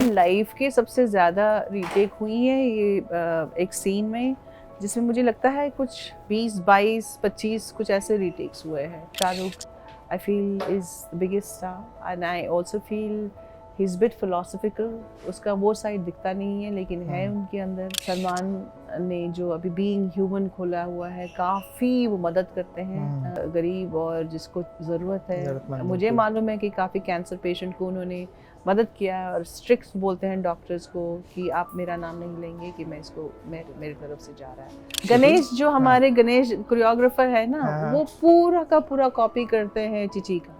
Life के सबसे ज़्यादा रीटेक हुई है ये एक सीन में, जिसमें मुझे लगता है कुछ 20, 22, 25 कुछ ऐसे रीटेक्स हुए हैं। Shahrukh I feel is the biggest star and I also feel he is bit philosophical. उसका वो साइड दिखता नहीं है लेकिन है उनके अंदर। सलमान ने जो अभी बीइंग ह्यूमन खोला हुआ है, काफ़ी वो मदद करते हैं गरीब और जिसको ज़रूरत है। मुझे मालूम है कि काफ़ी कैंसर पेशेंट को उन्होंने मदद किया है और स्ट्रिक्ट बोलते हैं डॉक्टर्स को कि आप मेरा नाम नहीं लेंगे कि मैं इसको मेरी तरफ से जा रहा है। गणेश जो हमारे गणेश कोरियोग्राफर है ना, वो पूरा का पूरा कॉपी करते हैं चिची का।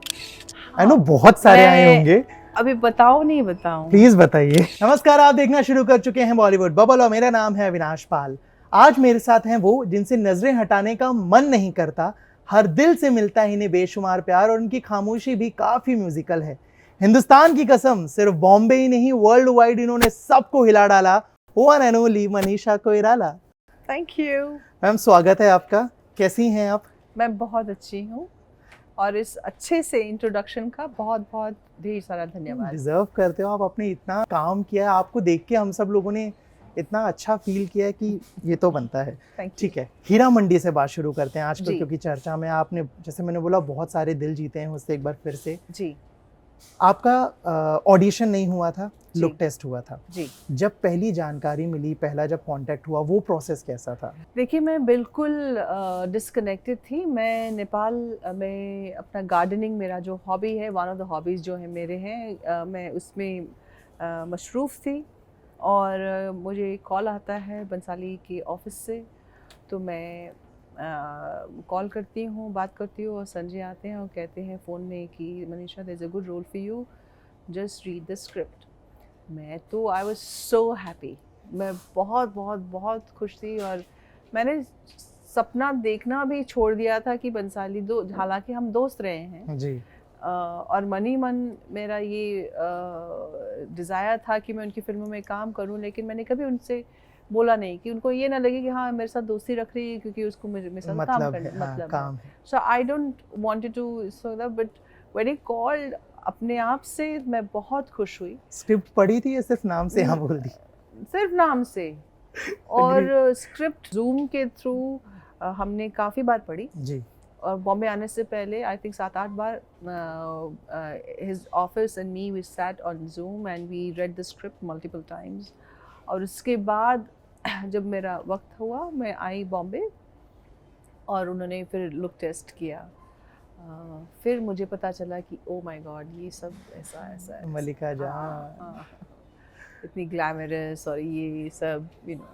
आई नो बहुत सारे आए होंगे, अभी बताओ नहीं बताऊं? प्लीज बताइए। नमस्कार, आप देखना शुरू कर चुके हैं बॉलीवुड बबल और मेरा नाम है अविनाश पाल। आज मेरे साथ हैं वो जिनसे नजरें हटाने का मन नहीं करता, हर दिल से मिलता है इन्हें बेशुमार प्यार और उनकी खामोशी भी काफी म्यूजिकल है। हिंदुस्तान की कसम, सिर्फ बॉम्बे ही नहीं वर्ल्ड वाइड इन्होंने सबको हिला डाला। One and only Manisha Koirala. Thank you ma'am, स्वागत है आपका। कैसी हैं आप? मैं बहुत अच्छी हूँ और इस अच्छे से इंट्रोडक्शन का बहुत बहुत ढेर सारा धन्यवाद। डिजर्व करते हो आप। आपने इतना काम किया है, आपको देख के हम सब लोगों ने इतना अच्छा फील किया है कि ये तो बनता है। ठीक है, हीरा मंडी से बात शुरू करते हैं आजकल, क्योंकि चर्चा में आपने, जैसे मैंने बोला, बहुत सारे दिल जीते हैं उससे। एक बार फिर से जी, आपका ऑडिशन नहीं हुआ था, लुक टेस्ट हुआ था जी। जब पहली जानकारी मिली, पहला जब कांटेक्ट हुआ, वो प्रोसेस कैसा था? देखिए, मैं बिल्कुल डिस्कनेक्टेड थी। मैं नेपाल में अपना गार्डनिंग, मेरा जो हॉबी है, वन ऑफ द हॉबीज़ जो है मेरे हैं, मैं उसमें मशरूफ़ थी और मुझे कॉल आता है बंसाली के ऑफिस से। तो मैं कॉल करती हूँ, बात करती हूँ और संजय आते हैं और कहते हैं फ़ोन में कि Manisha, there is a good role for you, just read the script. मैं तो आई वाज सो हैप्पी। मैं बहुत बहुत बहुत खुश थी और मैंने सपना देखना भी छोड़ दिया था कि बंसाली दो, हालांकि हम दोस्त रहे हैं जी। और मनी मन मेरा ये डिज़ायर था कि मैं उनकी फिल्मों में काम करूं, लेकिन मैंने कभी उनसे बोला नहीं कि उनको ये ना लगे कि हाँ मेरे साथ दोस्ती रख रही है क्योंकि उसको मेरे साथ काम करना मतलब है। So I don't wanted to so that, but when he called, अपने आप से मैं बहुत खुश हुई। स्क्रिप्ट पढ़ी थी या सिर्फ नाम से हाँ बोल दी? सिर्फ नाम से। और स्क्रिप्ट जूम के थ्रू हमने काफ़ी बार पढ़ी जी। और बॉम्बे आने से पहले आई थिंक 7-8 बार his office and me we sat on Zoom and we read the script multiple times. और उसके बाद जब मेरा वक्त हुआ, मैं आई बॉम्बे और उन्होंने फिर लुक टेस्ट किया। फिर मुझे पता चला कि ओ माय गॉड, ये सब ऐसा ऐसा है। मल्लिका जहां इतनी ग्लैमरस और ये सब, यू नो।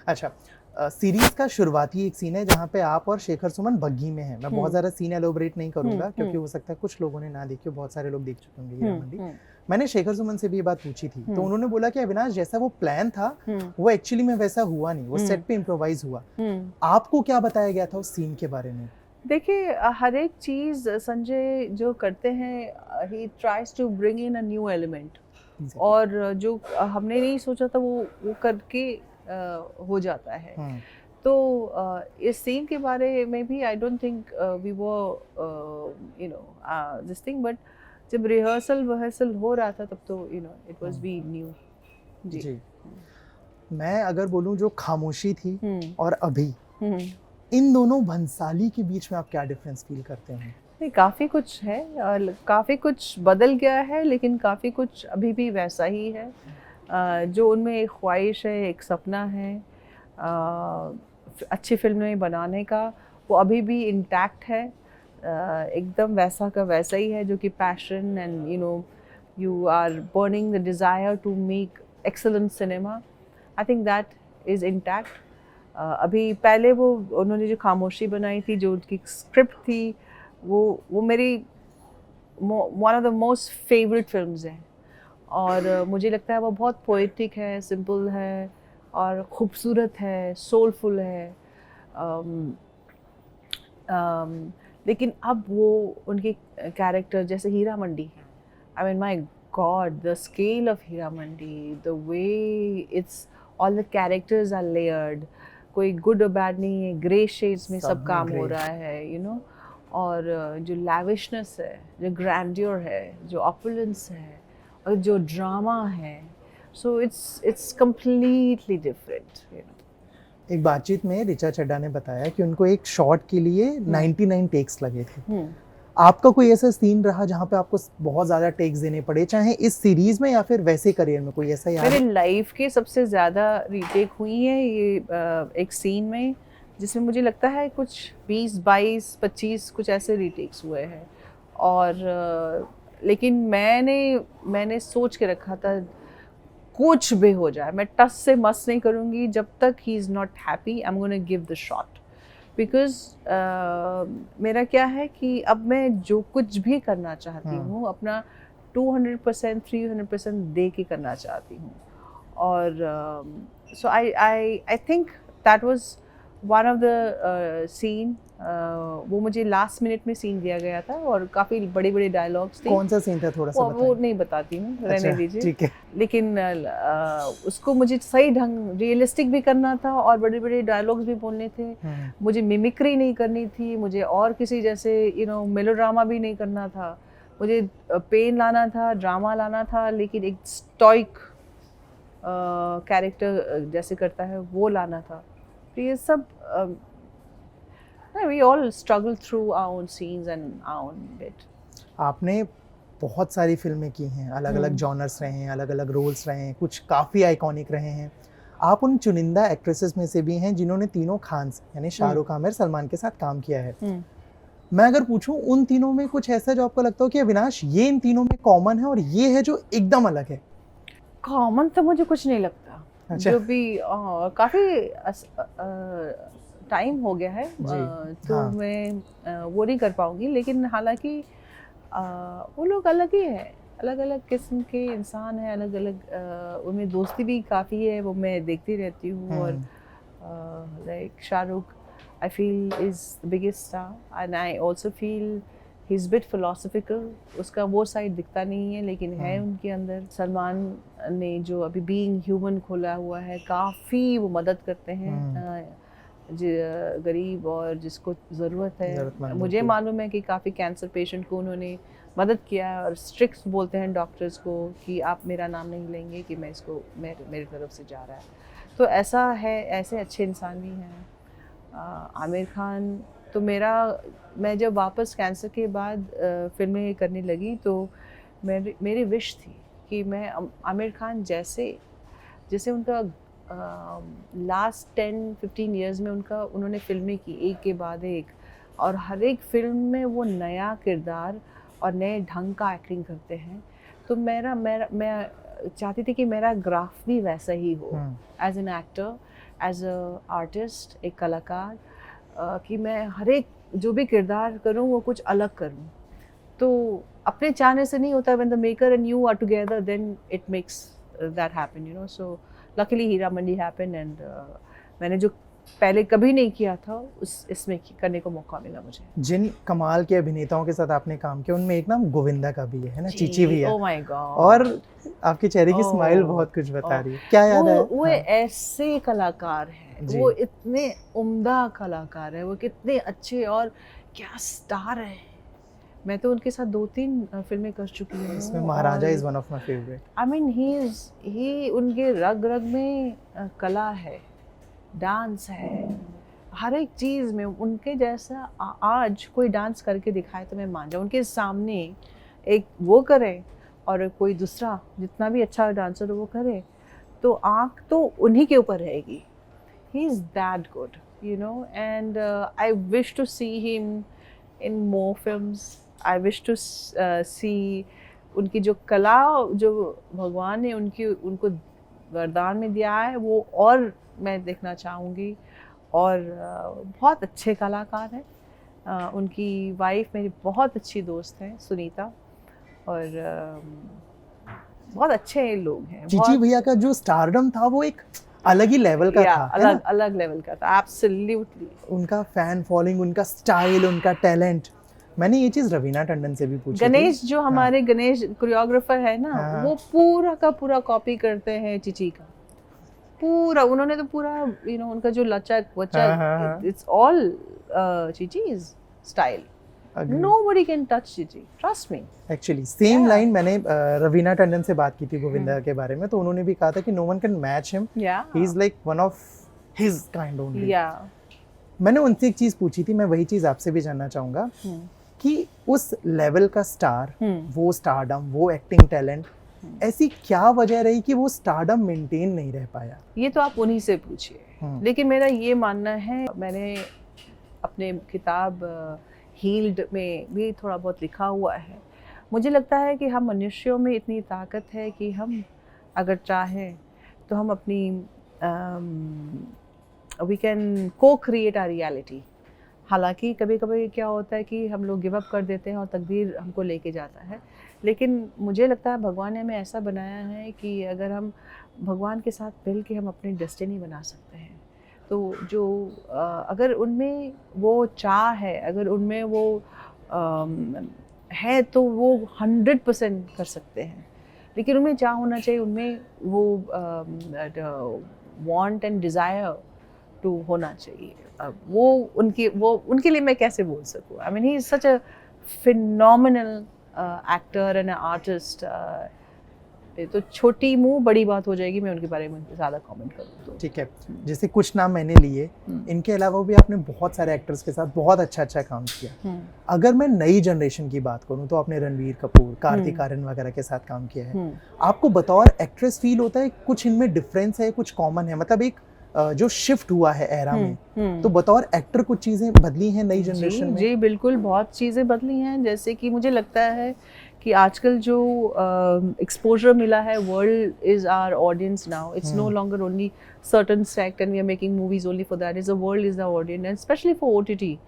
अच्छा, सीरीज का शुरुआती एक सीन है जहाँ पे आप और शेखर सुमन बग्घी में हैं। मैं बहुत ज़्यादा सीन एलोबरेट नहीं करूँगा क्योंकि हो सकता है कुछ लोगों ने ना देखी हो, बहुत सारे लोग देख चुके होंगे हीरा मंडी। मैंने शेखर सुमन से भी ये बात पूछी थी, तो उन्होंने बोला कि अविनाश, जैसा वो प्लान था वो एक्चुअली में वैसा हुआ नहीं, वो सेट पे इम्प्रोवाइज हुआ। आपको क्या बताया गया था उस सीन के बारे में? देखिए, हर एक चीज़ संजय जो करते हैं, he tries to bring in a new element, और जो हमने नहीं सोचा था वो करके हो जाता है। तो इस सीन के बारे में भी I don't think we were you know this thing, but जब रिहर्सल हो रहा था तब तो you know it was we new. जी। मैं अगर बोलूं, जो खामोशी थी और अभी, इन दोनों भंसाली के बीच में आप क्या डिफरेंस फील करते हैं? नहीं, काफ़ी कुछ है और काफ़ी कुछ बदल गया है, लेकिन काफ़ी कुछ अभी भी वैसा ही है। जो उनमें एक ख्वाहिश है, एक सपना है अच्छी फिल्में बनाने का, वो अभी भी इंटैक्ट है। एकदम वैसा का वैसा ही है, जो कि passion and you know you are burning the desire to make excellent cinema. I think that is intact. अभी पहले वो उन्होंने जो खामोशी बनाई थी, जो उनकी स्क्रिप्ट थी, वो मेरी one of the most favourite films है और मुझे लगता है वो बहुत पोएटिक है, सिंपल है और ख़ूबसूरत है, सोलफुल है। लेकिन अब वो उनके कैरेक्टर जैसे Heera Mandi, I mean my God, the scale of Heera Mandi, the way it's, all the characters are layered, कोई गुड और बैड नहीं है, ग्रे शेड्स में सब काम हो रहा है, यू नो। और जो लैविशनेस है, जो ग्रैंड्योर है, जो ऑपुलेंस है, और जो ड्रामा है, so it's completely different, you know. एक बातचीत में ऋचा चड्ढा ने बताया कि उनको एक शॉट के लिए 99 टेक्स लगे थे। आपका कोई ऐसा सीन रहा जहाँ पे आपको बहुत ज़्यादा टेक्स देने पड़े, चाहे इस सीरीज में या फिर वैसे करियर में, कोई ऐसा याद है? मेरे लाइफ के सबसे ज़्यादा रीटेक हुई है ये एक सीन में, जिसमें मुझे लगता है कुछ 20, 22, 25 कुछ ऐसे रीटेक्स हुए हैं। और लेकिन मैंने सोच के रखा था कुछ भी हो जाए मैं टस से मस नहीं करूँगी, जब तक he is not happy I am gonna give the shot. Because मेरा क्या है कि अब मैं जो कुछ भी करना चाहती हूँ अपना 200%, 300% दे के करना चाहती हूँ। और so I think that was one of the scene. वो मुझे लास्ट मिनट में सीन दिया गया था और काफ़ी बड़े बड़े डायलॉग्स थे। कौन सा सीन था, थोड़ा सा बताइए? वो नहीं बताती हूँ, रहने दीजिए। ठीक है। लेकिन उसको मुझे सही ढंग रियलिस्टिक भी करना था और बड़े बड़े डायलॉग्स भी बोलने थे। मुझे मिमिक्री नहीं करनी थी, मुझे और किसी जैसे मेलोड्रामा भी नहीं करना था। मुझे पेन लाना था, ड्रामा लाना था, लेकिन एक स्टॉइक कैरेक्टर जैसे करता है वो लाना था। तो ये सब we all struggle through our own scenes and our own bit. आपने बहुत सारी फिल्में की हैं, अलग अलग जॉनर्स रहे हैं, अलग अलग रोल्स रहे हैं, कुछ काफ़ी आइकॉनिक रहे हैं। आप उन चुनिंदा एक्ट्रेसेस में से भी हैं जिन्होंने तीनों खान्स यानी शाहरुख, आमिर, सलमान के साथ काम किया है। मैं अगर पूछूं उन तीनों में कुछ ऐसा जो आपको लगता हो कि अविनाश ये इन तीनों में कॉमन है और ये है जो एकदम अलग है? कॉमन तो मुझे कुछ नहीं लगता। अच्छा। जो भी काफ़ी टाइम हो गया है तो हाँ। मैं वो नहीं कर पाऊंगी, लेकिन हालांकि वो लोग अलग ही है, अलग अलग किस्म के इंसान हैं, अलग अलग उनमें दोस्ती भी काफ़ी है, वो मैं देखती रहती हूँ। और like Shahrukh I feel is the biggest star and I also feel he is bit philosophical. उसका वो साइड दिखता नहीं है लेकिन है उनके अंदर। सलमान ने जो अभी बीइंग ह्यूमन खोला हुआ है, काफ़ी वो मदद करते हैं गरीब और जिसको ज़रूरत है। मुझे मालूम है कि काफ़ी कैंसर पेशेंट को उन्होंने मदद किया है और स्ट्रिक्ट बोलते हैं डॉक्टर्स को कि आप मेरा नाम नहीं लेंगे कि मैं इसको मेरी तरफ से जा रहा है। तो ऐसा है, ऐसे अच्छे इंसान भी हैं। आमिर खान तो मैं जब वापस कैंसर के बाद फिल्में करने लगी तो मेरी विश थी कि मैं आमिर खान जैसे उनका लास्ट 10-15 इयर्स में उन्होंने फिल्में की एक के बाद एक, और हर एक फिल्म में वो नया किरदार और नए ढंग का एक्टिंग करते हैं। तो मैं चाहती थी कि मेरा ग्राफ भी वैसा ही हो as an actor, as a artist, एक कलाकार, कि मैं हर एक जो भी किरदार करूँ वो कुछ अलग करूँ। तो अपने चाहने से नहीं होता, when the maker and you are together then it makes that happen, you know. So luckily Heera Mandi happened and मैंने जो पहले कभी नहीं किया था इसमें करने को मौका मिला मुझे। जिन कमाल के अभिनेताओं के साथ आपने काम किया उनमें एक नाम गोविंदा का भी है ना, चीची भैया। Oh my God. और आपके चेहरे की स्माइल बहुत कुछ बता रही है। क्या याद है? वो ऐसे कलाकार हैं, वो इतने उम्दा कलाकार है, वो कितने अच्छे और क्या स्टार है। मैं तो उनके साथ 2-3 फिल्में कर चुकी हूँ। इसमें Maharaja is one of my favourite. I mean he उनके रग रग में कला है, डांस है, हर एक चीज़ में उनके जैसा आज कोई डांस करके दिखाए तो मैं मान जाऊँ। उनके सामने एक वो करे और कोई दूसरा जितना भी अच्छा डांसर वो करे तो आँख तो उन्हीं के ऊपर रहेगी। He is that good, you know, and I wish to see him in more films. I wish to see उनकी जो कला जो भगवान ने उनको वरदान में दिया है वो और मैं देखना चाहूँगी। और बहुत अच्छे कलाकार हैं। उनकी वाइफ मेरी बहुत अच्छी दोस्त है सुनीता, और बहुत अच्छे लोग हैं। चीची भैया का जो स्टारडम था वो एक अलग ही लेवल का था, अलग लेवल का था, एब्सोल्युटली। उनका फैन फॉलोइंग, उनका स्टाइल, उनका टैलेंट। मैंने ये चीज रवीना टंडन से भी पूछी। गणेश जो हमारे गणेश कोरियोग्राफर है ना, वो पूरा का पूरा कॉपी करते हैं चीची का पूरा। उन्होंने तो पूरा उनका जो लचक वचक, it's all Chichi's style. Nobody can touch Gigi. Trust me. Actually same Yeah. Line मैंने रवीना टंडन से बात की थी गोविंदा के बारे में, तो उन्होंने भी कहा था कि no one can match him, Yeah. He is like one of his kind only. Yeah. मैंने उनसे एक चीज पूछी थी, मैं वही चीज आपसे भी जानना चाहूंगा कि उस लेवल का स्टार, वो स्टारडम, वो एक्टिंग टैलेंट, ऐसी क्या वजह रही कि वो स्टारडम मेंटेन नहीं रह पाया? ये तो आप उन्हीं से पूछिए। लेकिन मेरा ये मानना है, मैंने अपने किताब हील्ड में भी थोड़ा बहुत लिखा हुआ है, मुझे लगता है कि हम मनुष्यों में इतनी ताकत है कि हम अगर चाहें तो हम अपनी वी कैन को क्रिएट आर रियलिटी। हालांकि कभी कभी क्या होता है कि हम लोग गिव अप कर देते हैं और तकदीर हमको लेके जाता है, लेकिन मुझे लगता है भगवान ने हमें ऐसा बनाया है कि अगर हम भगवान के साथ मिल के हम अपनी डेस्टिनी बना सकते हैं। तो जो अगर उनमें वो चाह है, अगर उनमें वो है, तो वो 100% कर सकते हैं। लेकिन उनमें चाह होना चाहिए, उनमें वो वांट एंड डिज़ायर टू होना चाहिए। वो उनके लिए मैं कैसे बोल सकूँ? आई mean he is such a phenomenal actor and artist. तो छोटी मुंह बड़ी बात हो जाएगी मैं उनके बारे में ज़्यादा कमेंट करूँ तो। ठीक है, जैसे कुछ नाम मैंने लिए, इनके अलावा भी आपने बहुत सारे एक्टर्स के साथ बहुत अच्छा काम किया। अगर मैं नई जनरेशन की बात करूं तो आपने रणवीर कपूर, कार्तिक आर्यन वगैरह के साथ काम किया है। आपको बतौर एक्ट्रेस फील होता है कुछ इनमें डिफरेंस है, कुछ कॉमन है? मतलब एक जो शिफ्ट हुआ है एरा में, तो बतौर एक्टर कुछ चीजें बदली हैं नई जनरेशन में? जी बिल्कुल, बहुत चीज़ें बदली हैं। जैसे कि मुझे लगता है कि आजकल जो एक्सपोजर मिला है, world is our audience now. It's no longer only certain sect and we are making movies only for that. Is the world is the audience, and especially for OTT.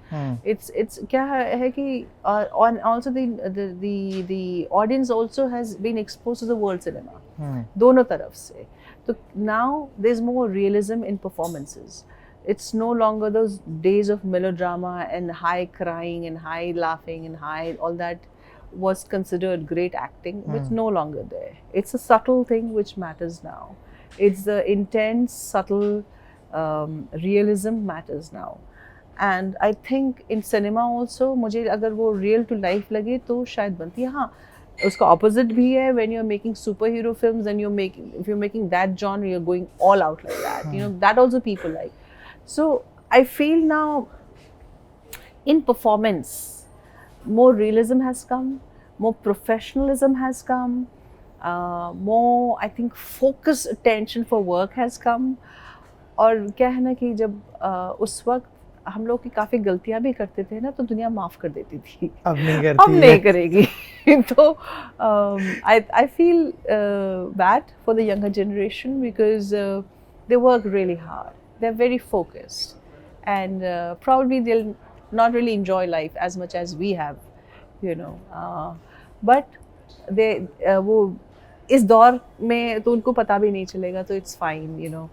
It's क्या है कि on also the audience also has been exposed to the world cinema. दोनों तरफ से। तो now there's more realism in performances. It's no longer those days of melodrama and high crying and high laughing and high all that was considered great acting. It's no longer there. It's a subtle thing which matters now. It's the intense, subtle realism matters now. And I think in cinema also, मुझे अगर वो real to life लगे तो शायद बनती है। हाँ, उसका opposite भी है। When you're making superhero films and if you're making that genre, you're going all out like that. You know, that also people like. So I feel now in performance, more realism has come, more professionalism has come. More, I think, focused attention for work has come. और क्या है ना कि जब उस वक्त हम लोग की काफ़ी गलतियाँ भी करते थे ना, तो दुनिया माफ़ कर देती थी। अब नहीं करती, अब नहीं करेगी। तो I feel bad for the younger generation because they work really hard. They're very focused, and probably they'll not really enjoy life as much as we have, you know. But वो इस दौर में तो उनको पता भी नहीं चलेगा, तो इट्स फाइन, यू नो।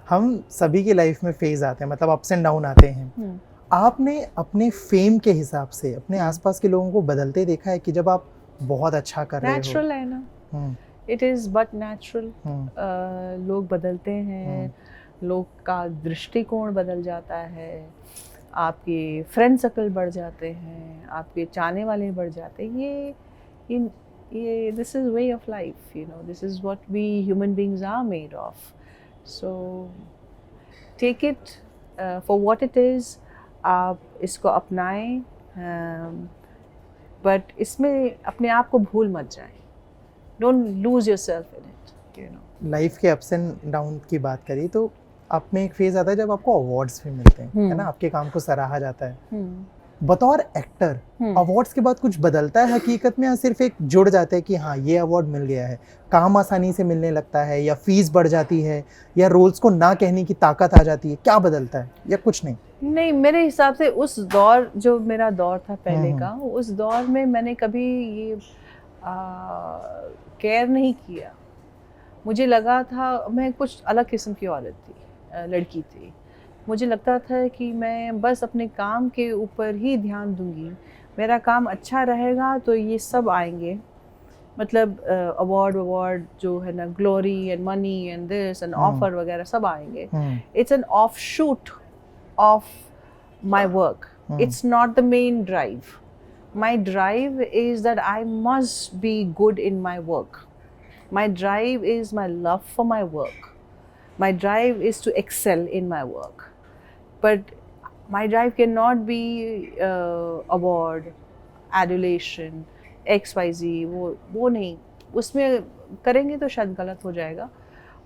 हम सभी की लाइफ में फेज आते हैं, मतलब अप्स एंड डाउन आते हैं। आपने अपने फेम के हिसाब से अपने आसपास के लोगों को बदलते देखा है कि जब आप बहुत अच्छा कर रहे हो? नेचुरल है ना, इट इज़ बट नेचुरल। लोग बदलते हैं, लोग का दृष्टिकोण बदल जाता है, आपके फ्रेंड सर्कल बढ़ जाते हैं, आपके चाहने वाले बढ़ जाते हैं। ये this is way of life, you know. This is what we human beings are made of. So take it for what it is. आप इसको अपनाएं, but इसमें अपने आप को भूल मत जाएं. Don't lose yourself in it, you know. Life के अप्स एंड डाउन की बात करी तो आप में एक फेज आता है जब आपको अवार्ड्स भी मिलते हैं, है ना, आपके काम को सराहा जाता है। बतौर एक्टर अवार्ड्स के बाद कुछ बदलता है हकीकत में, या सिर्फ एक जुड़ जाता है कि हाँ ये अवार्ड मिल गया है, काम आसानी से मिलने लगता है, या फीस बढ़ जाती है, या रोल्स को ना कहने की ताकत आ जाती है? क्या बदलता है, या कुछ नहीं? नहीं, मेरे हिसाब से उस दौर, जो मेरा दौर था पहले का, उस दौर में मैंने कभी ये केयर नहीं किया। मुझे लगा था मैं कुछ अलग किस्म की औरत थी, लड़की थी। मुझे लगता था कि मैं बस अपने काम के ऊपर ही ध्यान दूंगी, मेरा काम अच्छा रहेगा तो ये सब आएंगे, मतलब अवार्ड जो है ना, glory and money and this and offer वगैरह सब आएंगे। It's an of shoot of my work, it's not the main drive. my drive is that I must be good in my work. My drive is my love for my work. My drive is to excel in my work. But my drive cannot be award, adulation, XYZ. वो नहीं, उसमें करेंगे तो शायद गलत हो जाएगा.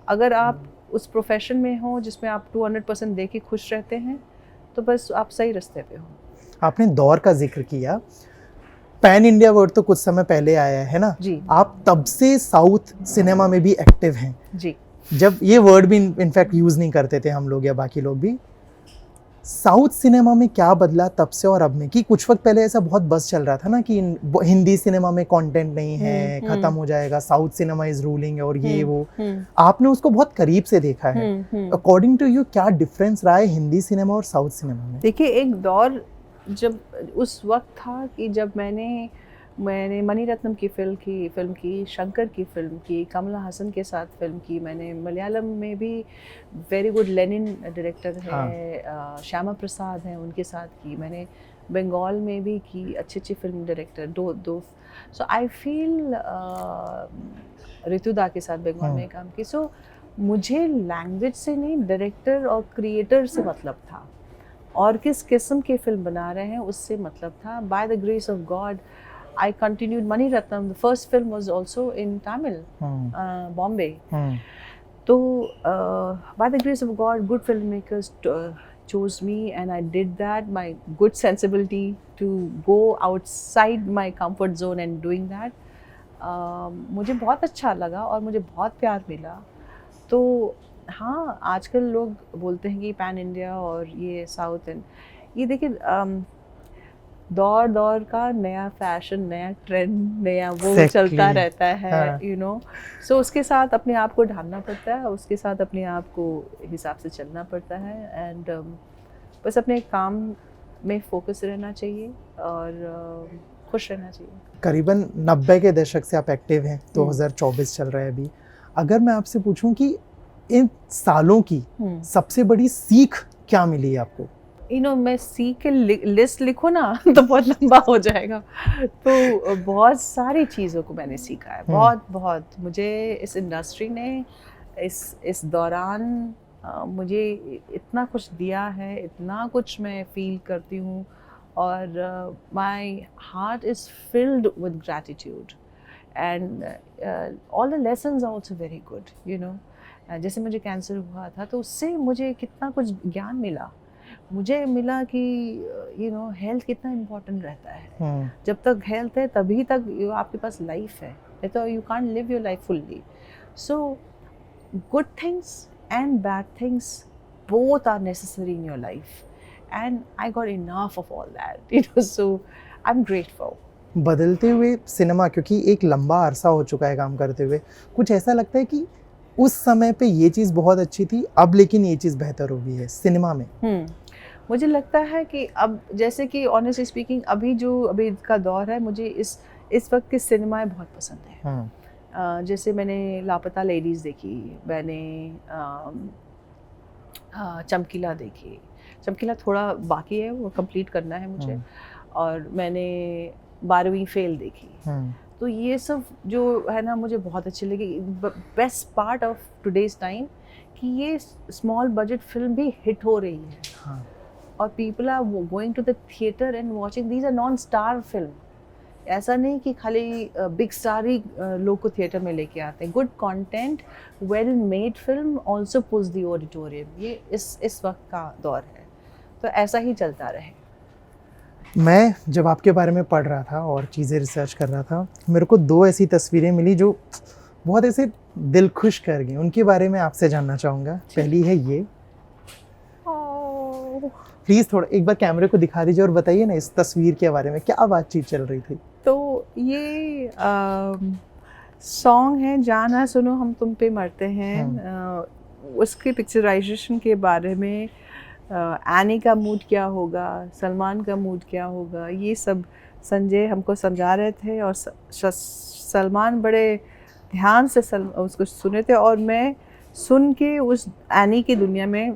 अगर आप उस प्रोफेशन में हो जिसमें आप 200% दे के खुश रहते हैं तो बस आप सही रास्ते पे हो. आपने दौर का जिक्र किया, पैन इंडिया वर्ड तो कुछ समय पहले आया है ना जी. आप तब से साउथ सिनेमा में भी एक्टिव हैं जी. जब ये वर्ड भी इनफैक्ट यूज नहीं करते थे हम लोग या बाकी लोग भी. साउथ सिनेमा में क्या बदला तब से और अब में? कि कुछ वक्त पहले ऐसा बहुत बस चल रहा था ना कि हिंदी सिनेमा में कंटेंट नहीं है, खत्म हो जाएगा, साउथ सिनेमा इज रूलिंग और ये वो. आपने उसको बहुत करीब से देखा है. अकॉर्डिंग टू यू क्या डिफरेंस रहा है हिंदी सिनेमा और साउथ सिनेमा में? देखिए, एक दौर जब उस वक्त था कि जब मैंने मणिरत्नम की फिल्म की, शंकर की फिल्म की, कमला हसन के साथ फिल्म की, मैंने मलयालम में भी वेरी गुड लेनिन डायरेक्टर है, श्यामा प्रसाद हैं, उनके साथ की. मैंने बंगाल में भी की, अच्छी फिल्म डायरेक्टर दो. सो आई फील ऋतुदा के साथ बंगाल में काम की. सो मुझे लैंग्वेज से नहीं, डायरेक्टर और क्रिएटर से मतलब था और किस किस्म की फिल्म बना रहे हैं उससे मतलब था. By the grace of God I continued Mani Ratnam. The first film was also in Tamil, Bombay. So, by the grace of God, good filmmakers chose me, and I did that. My good sensibility to go outside my comfort zone and doing that. मुझे बहुत अच्छा लगा और मुझे बहुत प्यार मिला. तो हाँ, आजकल लोग बोलते हैं कि पैन इंडिया और ये साउथ एंड ये देखिए दौर का नया फैशन, नया ट्रेंड, नया वो चलता रहता है, यू नो. सो उसके साथ अपने आप को ढालना पड़ता है, उसके साथ अपने आप को हिसाब से चलना पड़ता है. एंड बस अपने काम में फोकस रहना चाहिए और खुश रहना चाहिए. करीबन 90 के दशक से आप एक्टिव हैं, 2024 चल रहा है अभी. अगर मैं आपसे पूछूं कि इन सालों की सबसे बड़ी सीख क्या मिली आपको? मैं सीख के लिस्ट लिखूँ ना तो बहुत लंबा हो जाएगा. तो बहुत सारी चीज़ों को मैंने सीखा है, बहुत. मुझे इस इंडस्ट्री ने इस दौरान मुझे इतना कुछ दिया है, इतना कुछ मैं फील करती हूँ और my heart is filled with gratitude and all the lessons are also very good, you know. जैसे मुझे कैंसर हुआ था तो उससे मुझे कितना कुछ ज्ञान मिला. मुझे मिला कि हेल्थ कितना इम्पोर्टेंट रहता है. जब तक हेल्थ है तभी तक आपके पास लाइफ है, नहीं तो you can't live your life fully. So good things and bad things both are necessary in your life and I got enough of all that, so I am grateful. बदलते हुए cinema, क्योंकि एक लंबा अरसा हो चुका है काम करते हुए, कुछ ऐसा लगता है कि उस समय पे ये चीज़ बहुत अच्छी थी, अब लेकिन ये चीज़ बेहतर हो गई है सिनेमा में? मुझे लगता है कि अब जैसे कि ऑनेस्टली स्पीकिंग अभी का दौर है, मुझे इस वक्त की सिनेमाएं बहुत पसंद है. जैसे मैंने लापता लेडीज़ देखी, मैंने चमकीला देखी. चमकीला थोड़ा बाकी है, वो कंप्लीट करना है मुझे. और मैंने 12वीं फेल देखी. तो ये सब जो है ना मुझे बहुत अच्छी लगी. Best part of today's time कि ये स्मॉल बजट फिल्म भी हिट हो रही है और people are going to the theatre and watching. These are non star film. ऐसा नहीं कि खाली बिग स्टार ही लोग को थिएटर में लेके आते हैं. Good content, well made film also pulls the auditorium. ये इस वक्त का दौर है, तो ऐसा ही चलता रहे. मैं जब आपके बारे में पढ़ रहा था और चीज़ें रिसर्च कर रहा था, मेरे को 2 ऐसी तस्वीरें मिली जो बहुत ऐसे दिल खुश कर गई. उनके बारे में आपसे जानना चाहूँगा. पहली है ये. प्लीज़ थोड़ा एक बार कैमरे को दिखा दीजिए और बताइए ना इस तस्वीर के बारे में क्या बातचीत चल रही थी. तो ये सॉन्ग है जाना सुनो हम तुम पे मरते हैं. उसके पिक्चराइजेशन के बारे में एनी का मूड क्या होगा, सलमान का मूड क्या होगा, ये सब संजय हमको समझा रहे थे और सलमान बड़े ध्यान से उसको सुने थे और मैं सुन के उस एनी की दुनिया में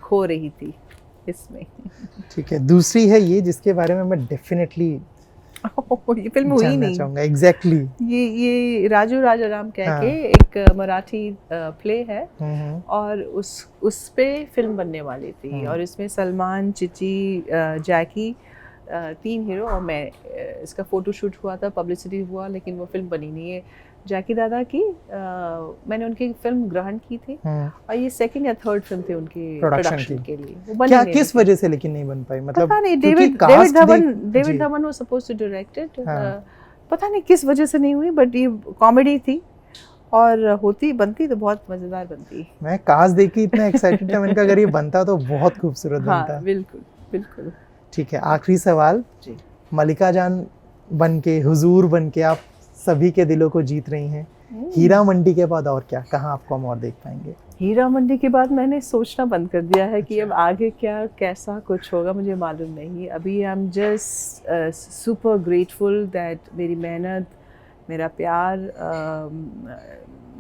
खो रही थी इसमें. ठीक है. दूसरी है ये जिसके बारे में मैं डेफिनेटली ये फिल्म हुई जानना नहीं। चाहूंगा एग्जैक्टली। ये राजू राजाराम कह हाँ। के एक मराठी प्ले है और उस पे फिल्म बनने वाली थी और इसमें सलमान, चिची, जैकी, 3 हीरो और मैं। इसका फोटोशूट हुआ था, पब्लिसिटी हुआ, लेकिन वो फिल्म बनी नहीं है। जैकी दादा की मैंने उनकी फिल्म ग्रहण की थी और ये सेकंड या थर्ड फिल्म थी उनकी प्रोडक्शन के लिए। वो बनी क्या नहीं, किस वजह से लेकिन नहीं बन पाई? मतलब पता नहीं। क्योंकि David cast Dhawan was supposed to direct it. हाँ। पता नहीं किस वजह से नहीं हुई, बट ये कॉमेडी थी और बनती तो बहुत मजेदार बनती। मैं कास्ट देख के इतना एक्साइटेड था, मैंने कहा अगर ये बनता तो बहुत खूबसूरत बनता। हाँ, बिल्कुल बिल्कुल। ठीक है, आखिरी सवाल जी। मलिका जान बन के, हुजूर बन के आप सभी के दिलों को जीत रही हैं। हीरा मंडी के बाद और क्या, कहाँ आपको हम और देख पाएंगे? हीरा मंडी के बाद मैंने सोचना बंद कर दिया है कि अब आगे क्या कैसा कुछ होगा, मुझे मालूम नहीं। अभी I am just super grateful that मेरी मेहनत, मेरा प्यार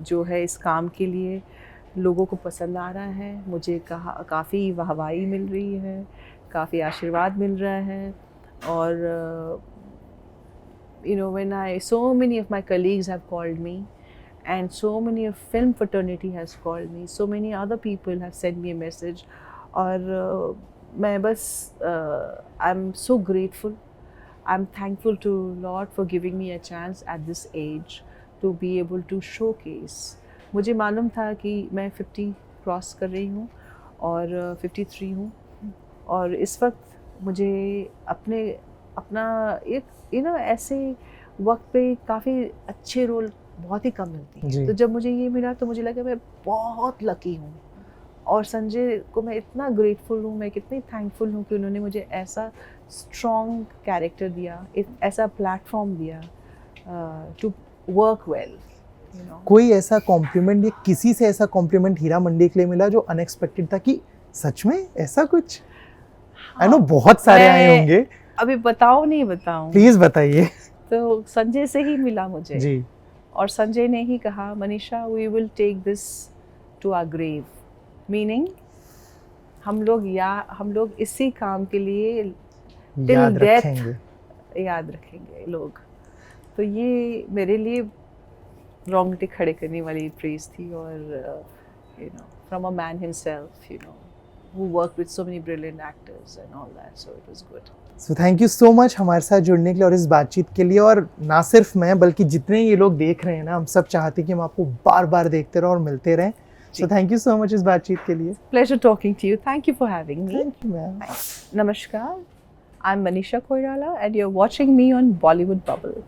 जो है इस काम के लिए लोगों को पसंद आ रहा है। मुझे काफ़ी वाहवाही मिल रही है, काफ़ी आशीर्वाद मिल रहा है और you know, when so many of my colleagues have called me and so many of film fraternity has called me, so many other people have sent me a message और मैं बस I'm so grateful, I'm thankful to Lord for giving me a chance at this age to be able to showcase. मुझे मालूम था कि मैं 50 cross कर रही हूँ और 53 हूँ और इस वक्त मुझे अपना एक ऐसे वक्त पे काफ़ी अच्छे रोल बहुत ही कम मिलती हैं। तो जब मुझे ये मिला तो मुझे लगा मैं बहुत लकी हूँ और संजय को मैं इतना ग्रेटफुल हूँ, मैं कितनी थैंकफुल हूँ कि उन्होंने मुझे ऐसा स्ट्रॉन्ग कैरेक्टर दिया, ऐसा प्लेटफॉर्म दिया टू वर्क वेल। कोई ऐसा कॉम्प्लीमेंट या किसी से ऐसा कॉम्प्लीमेंट हीरा मंडी के लिए मिला जो अनएक्सपेक्टेड था कि सच में ऐसा कुछ? आई नो बहुत सारे आए होंगे, अभी बताऊं नहीं बताऊं? प्लीज बताइए। तो संजय से ही मिला मुझे जी। और संजय ने ही कहा, Manisha we will take this to our grave, meaning हम लोग इसी काम के लिए याद रखेंगे लोग। तो ये मेरे लिए रोंगटे खड़े करने वाली प्रेज थी और from a man himself, who worked with so many brilliant actors and all that, so it was good. So thank you so much हमारे साथ जुड़ने के लिए और इस बातचीत के लिए। और ना सिर्फ मैं बल्कि जितने ये लोग देख रहे हैं ना, हम सब चाहते हैं कि हम आपको बार बार देखते रहें और मिलते रहें। So thank you so much इस बातचीत के लिए। Pleasure talking to you. Thank you for having me. Thank you, ma'am. Namaskar. I'm Manisha Koirala and you're watching me on Bollywood Bubble.